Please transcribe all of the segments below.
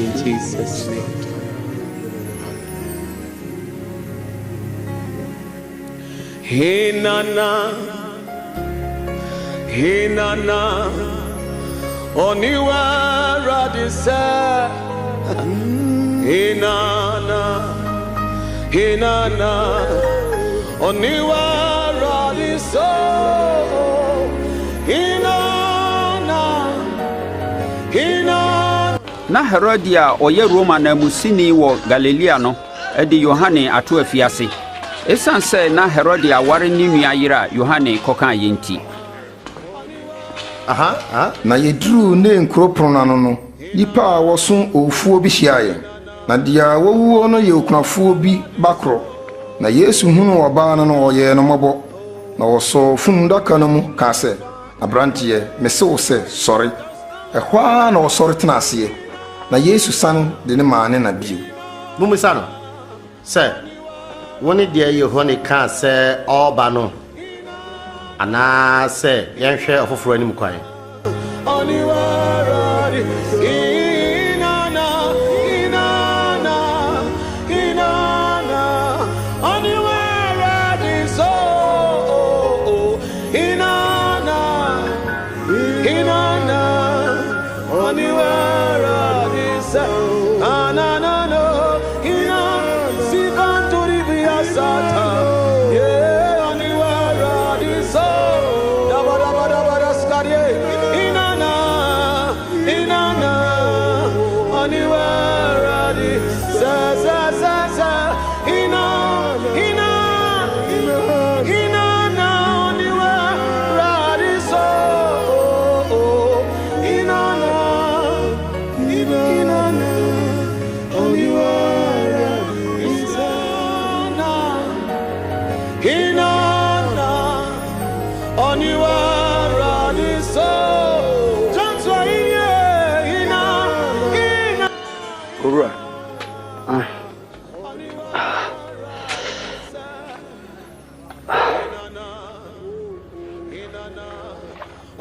In Jesus' name. Hinana, Hinana, Oniwa Radisa, Hinana, Hinana, Oniwa Radisa, Hinana, Hinana. Na Herodia oye Roma na musini wo Galilea no, edi Yohane ato afiase. Esan say na Herodia ware ni nua yira Yohane kokan yenti. Na yedru ne nkroprono no nipa a woso ofuo bi hyiaye. Na dia wowuo no ye okunafuo bi bakro. Na Yesu hunu oba no oye no mobo. Na woso funu daka no mu ka se abrantie mese wo se sori. Ehwa na osori tenase. Na Yesu san de ne maane na bio. Mumisano. Se woni de Yohane ka se oba no ana se yenhwe ofoforo anim kwan.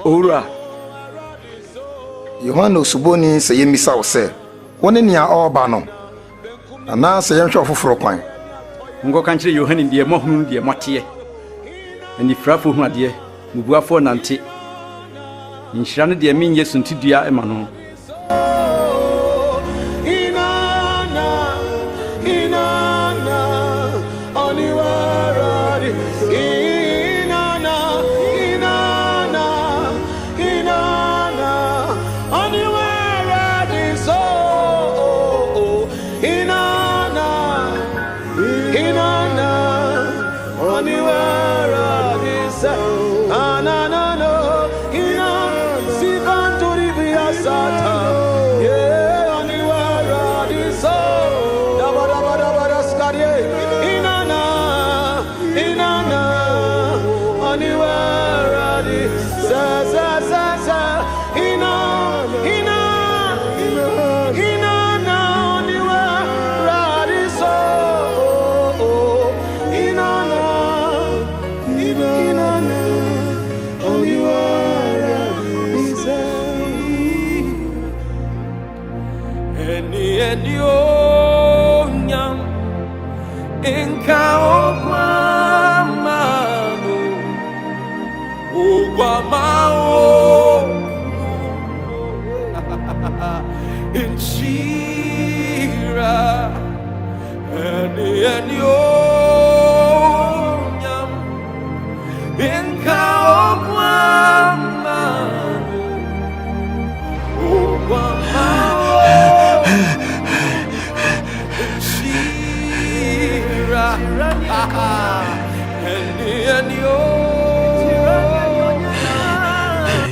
Ora Yohane Osuboni se yemisa wo se woni nia oba no ana se yenhwe ofoforo kwan. ngo kanchire Yohane de mohunu de motie ani frafo hu ade mubuafo nante nhyira no de menye suntidua ema no.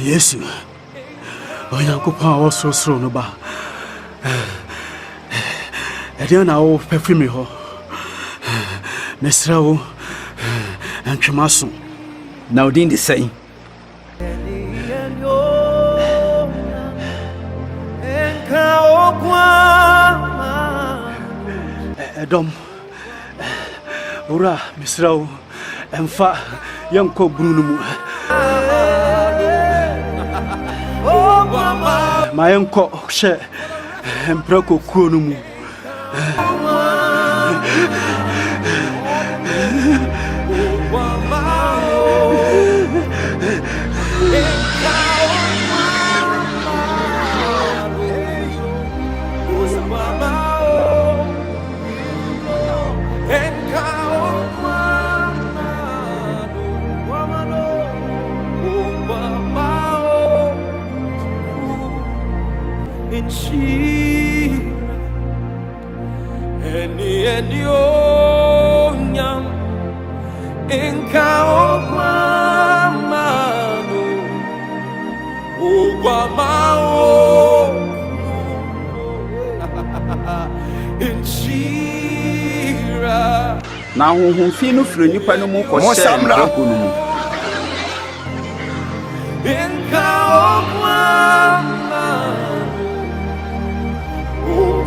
Yesu Onyankopɔn a ɔsorosoro no ba ɛdeɛ na wo pɛfiri me hɔ mesrɛ wo antwema so na odin de sɛn ɛdɔm ora mesrɛ wo ɛmfa yɛnkɔ bunu no mu ma yɛnkɔ hyɛ Empra kokuo no mu. Na honhomfi no firi nipa no mu kɔhyɛ mbrako no mu.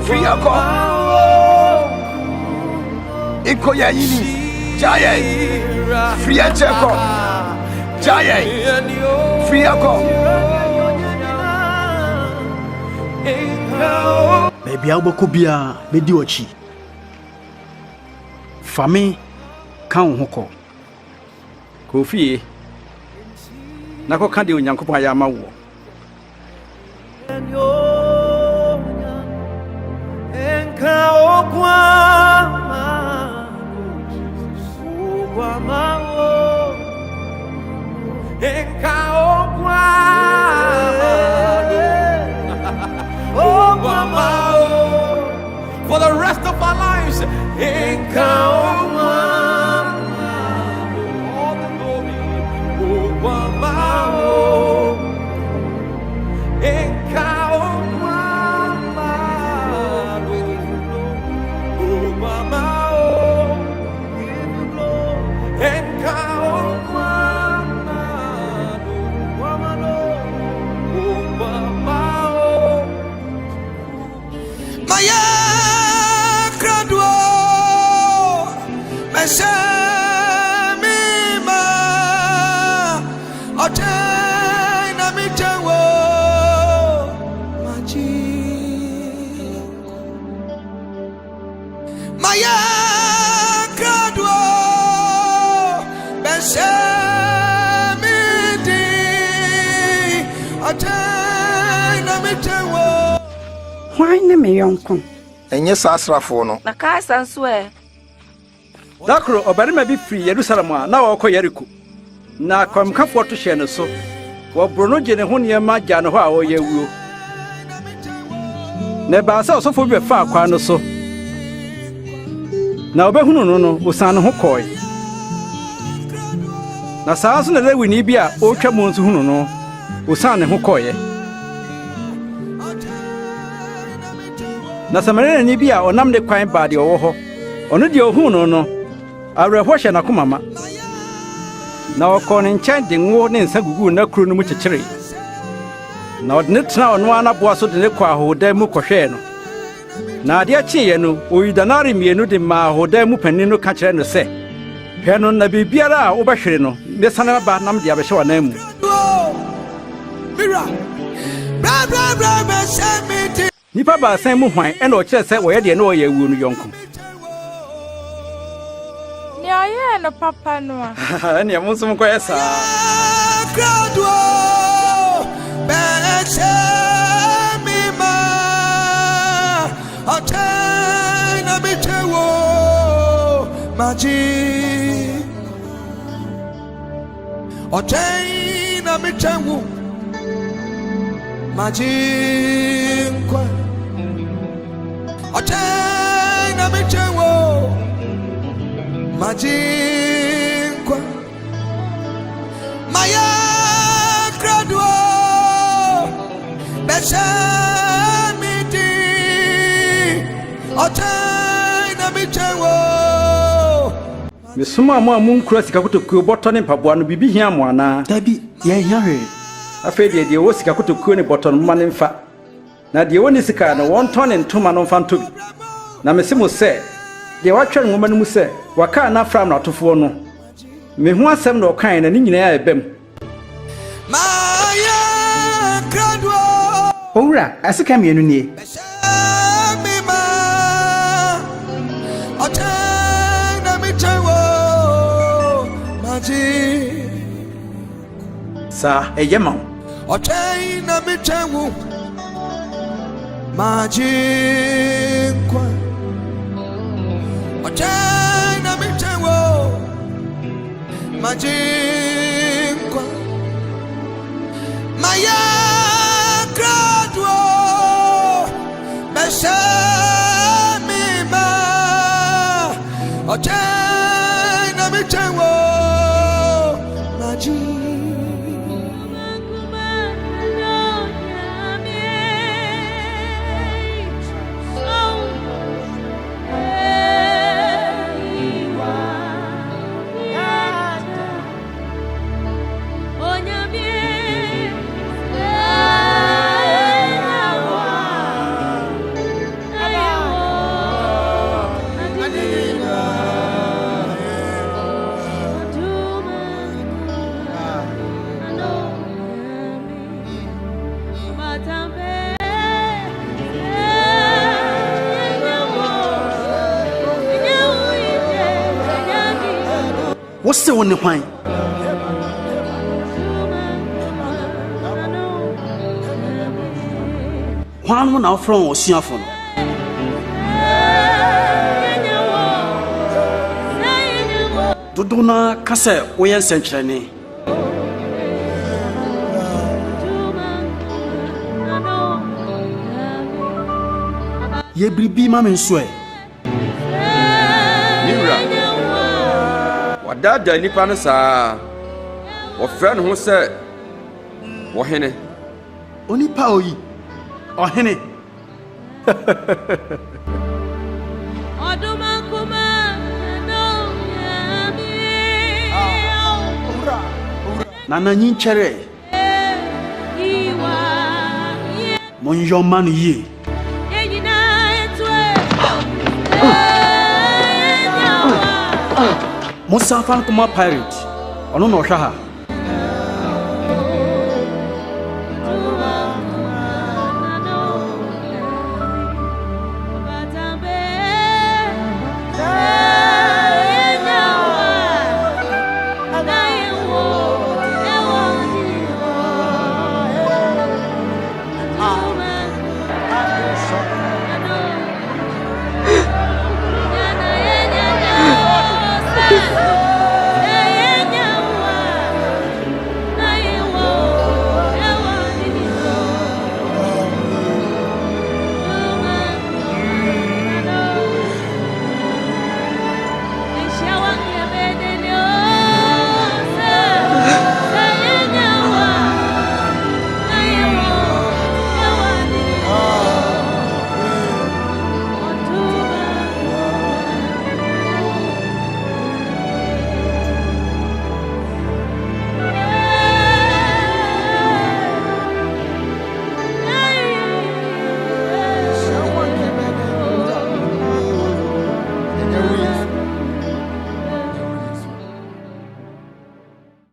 Free ako. Iko ya yini. Jaye. Free acheko. Jaye. Free ako. Baby aboko bia bedi ochi. Fami kan ho ko. Kofi na ko kan de Onyankopɔn ya ma wo. For the rest of our lives, all the glory, Why na me yonko? Enye saasrafo no. Na ka sanso Dakro obarima bi firi Yerusalem a na wɔkɔ Yeriko. Na kwamkafo to hyɛ no so. Wo brono gye ne ho niema gya no hɔ a ɔyɛ wuo. Na ba sa osofo bi fa akwa no so. Na obehunu no no osan ne ho kɔe. Na saa so na Lewini bi a otwa mu nso hunu no osan ne ho kɔe. Na Samaria ni bi a onam de kwan ba de ɔwɔ hɔ. Ɔno de ohunu no no awerɛhɔ hyɛ na komama. Na ɔkɔ ne nkyɛn de ngo ne nsa gugu na kuro no mu kyekyere. Na ɔde ne tena ɔno ana boa so de ne kɔ ahoda mu kɔhwɛɛ no. Na ade akyeɛ no oyi danare mienu de ma ahoda mu panin no ka kyerɛ no sɛ hwɛ no na biribiara a wobɛhwere no mesane ba nam de abɛhyɛ w'anan mu. Nipa baasan mu hwan ɛna ɔkyerɛ sɛ wɔyɛ deɛ na ɔyɛ awuo no yɔnko. Nya no papa no a. Ɛne mo nso mkɔyɛ saa. Majinkwa Maya Kradwo Beshamiti Otena Michewo Mesuma mo amunkura sika kotokuo bɔtɔ ne mpaboa no bibi hia mo ana. Dabi yɛn hia hwe. Afei deɛ wo sika kotokuo ne bɔtɔ no ma ne mfa. Na deɛ woni sika no wɔntɔ ne ntoma no mfa ntobi. Na mesimo sɛ deɛ watwɛn ngoma no mu sɛ waka na fram na atofo no me ho asɛm na ɔkan na ne nyinaa ɛbɛm. Maya Kradwo Owura asika mienu nie. Sa eyema. Ochai na michengu Majinkwa Ochai na michengu Majinkwa Maya Gradwo Beshamima Ochai na michengu Majinkwa What's the one point? One now from Oceanfon. Dodona Cassa, Oyan Century. Ye be mammy sway. Dada nipa no saa wɔfrɛ no ho sɛ wɔhene onipa oyi ɔhene nana nyinkyɛre monyɔma no yie Musa fan kuma pirate ono no hwa ha